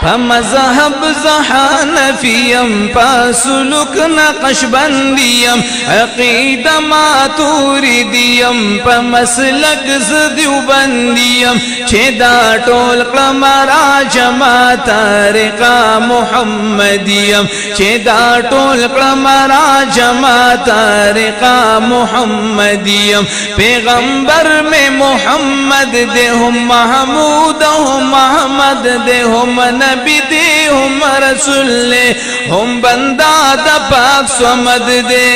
فمذهب حنفیم فسلوک نقشبندیم عقیده ماتوریدیم فمسلک دیوبندیم چه دا ټول کړم را جما طریقه محمدیم چه دا ټول کړم را جما طریقه محمدیم پیغمبر میں محمد دے ہم محمود ہم احمد دے ہم نبی دے ہم رسول دے ہم بندہ دا پاک صمد دے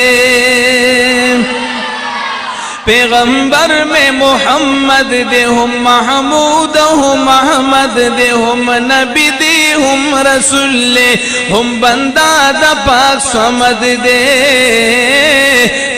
پیغمبر میں محمد دے ہم محمود ہم احمد دے ہم نبی دے ہم رسول دے ہم بندہ دا پاک صمد دے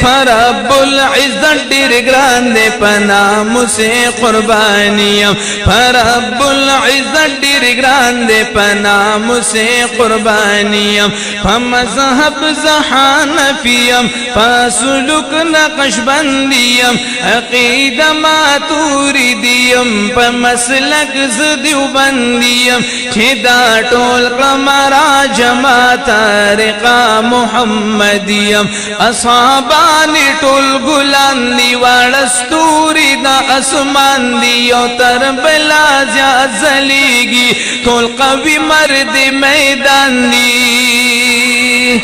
فرب العزت ډیر ګران دے پنام سے قربانیم فرب العزت ډیر ګران دے پنام سے قربانیم فمذهب حنفیم فسلوک نقشبندیم عقیده ماتوریدیم فمسلک دیوبندیم چې دا ټول کړم را جما طریقه محمدیم اصحابانی ټول ګلان دی واړستوري دا اسمان دی او تر بلا ځلیږي ټول قوي مرد میدان دی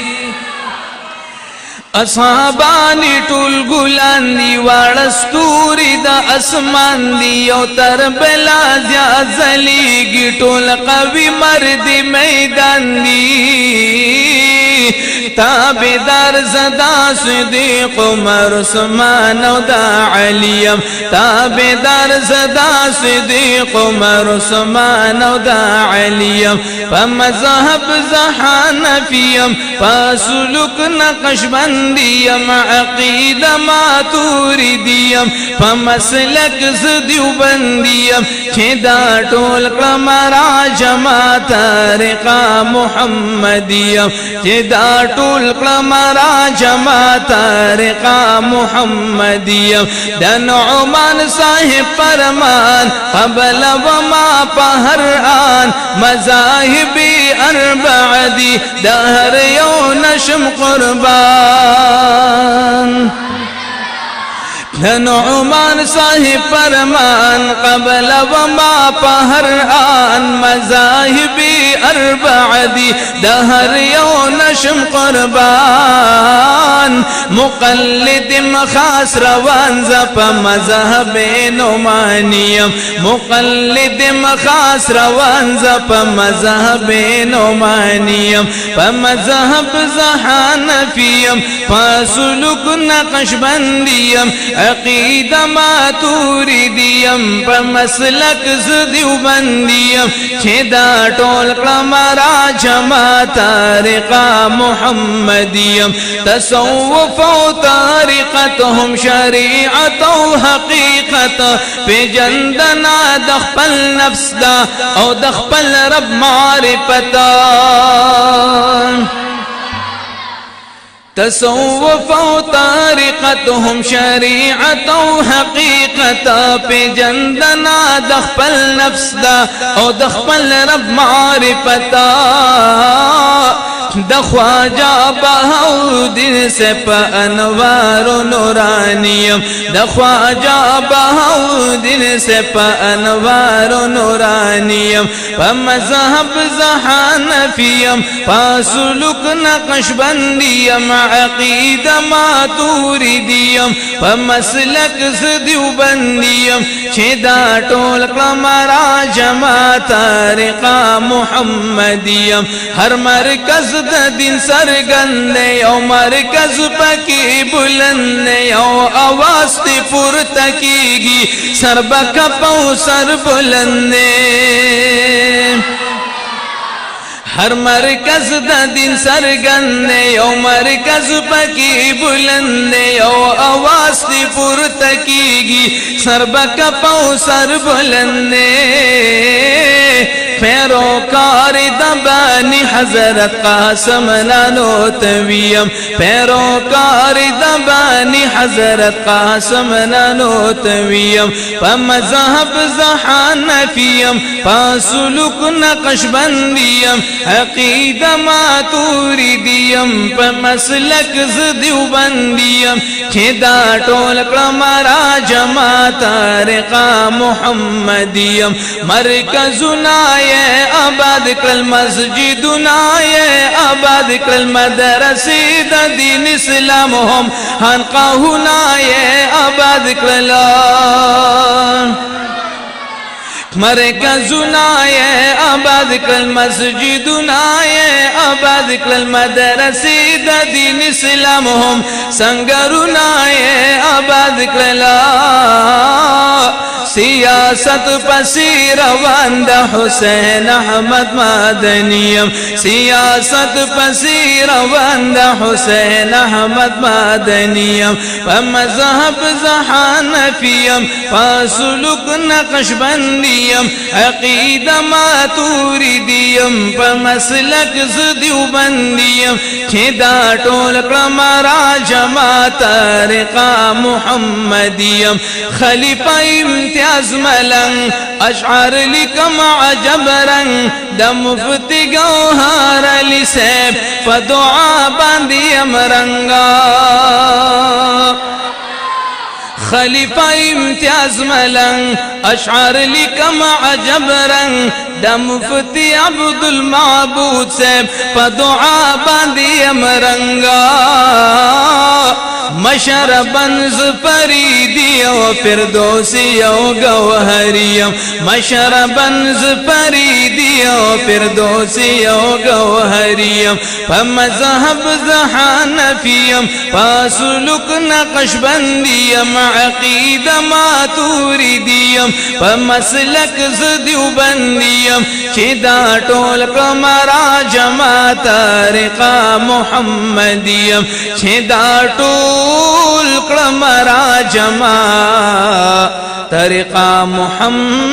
اصحابانی ټول ګلان دی واړستوري دا اسمان دی او تر بلا ځلیږي ټول قوي مرد میدان دی تابدار زدا صدیق عمر عثمان او دا علیم تابدار زدا صدیق عمر عثمان او دا علیم فمذهب حنفیم فسلوک نقشبندیم عقیده ماتوریدیم فمسلک دیوبندیم چې دا ټول کړم را جما طریقه محمدیم چې دا ټول کړم را جما طریقه محمدیم د نعمان صاحب فرمان قبل وما پهر آن مذاهب اربع دی دهر یو نشم قربان نعمان صاحب فرمان قبل وما پهر آن مذاهب اربع دی دهر یو نشم قربان مقلد خاص روان زپ مذهب نعمانیم مقلد خاص روان زپ مذهب نعمانیم فمذهب حنفیم فسلوک نقشبندیم عقیده ماتوریدیم فمسلک دیوبندیم چې دا ټول کړم را جما طریقه محمدیم تصوف او طریقت هم شریعت او حقیقت پیجندنا د خپل نفس دا او د خپل رب معرفت تصوف او طریقت هم شریعت او حقیقت پیجندنا د خپل نفس دا او د خپل رب معرفت د خواجہ بہاؤدین سے پا انوار نورانیم د خواجہ بہاؤدین سے پا انوار نورانیم فمذهب حنفیم فسلوک نقشبندیم عقیده ماتوریدیم فمسلک دیوبندیم چې دا ټول کړم را جما طریقه محمدیم هر مرکز د دین سرګند یو مرکز پکې بلند یو اواز تی پورته کیږي سر بکپو سر بلند ہر مرکز دا دین سرگند یو مرکز پکی بلند یو آواز تی پورته کیږي سر بکپو سر بلند पैरोकार दबानी हजरत कासम नानोतवियम पैरोकार दबानी हजरत कासम नानोतवियम पमज़हब ज़हानफियम पासुलुक नक्शबंदियम अक़ीदा मातुरिदियम पमसलक ज़देवबंदियम खेदा टोल क्रमरा जमात तारिक़ा मुहम्मदियम मरकज़ुनाए आबाद कल मस्जिदुनाए आबाद कल मदरसे दीन इस्लाम हम खानक़ाहुनाए आबाद कल मरकज़ुनाए आबाद कल मस्जिदुनाए आबाद कल मदरसे दीन इस्लाम हम संगरुनाए आबाद कल सियासत पसीर वंद हुसैन अहमद मदनियम सियासत पसीर वंद हुसैन अहमद मदनियम मज़हब ज़हानफियम पासुलुक नक्शबंदियम अक़ीदा मातुरिदियम मसलक ज़देवबंदियम खेदा टोल क्रमरा जमात तारिक़ा मुहम्मदियम खलीफा इम्तियाज मलंग अशआर लिकम अजबरंग द मुफ्ती गौहर अली सैब फदुआ बांदियम रंगा खलीफा इम्तियाज मलंग अशआर लिकम अजबरंग द मुफ्ती अब्दुल माबूद सैब फदुआ बांदियम रंगा मशरबंज फरीदियो फिरदौसियो गौहरियम मशरबंज फरीदियो फिरदौसियो गौहरियम मज़हब ज़हानफियम पासुलुक नक्शबंदियम अक़ीदा मातुरिदियम मसलक ज़देवबंदियम खेदा टोल क्रमरा जमात तारिक़ा मुहम्मदियम खेदा टोल क्रमरा जमात तारिक़ा मुहम्मदियम।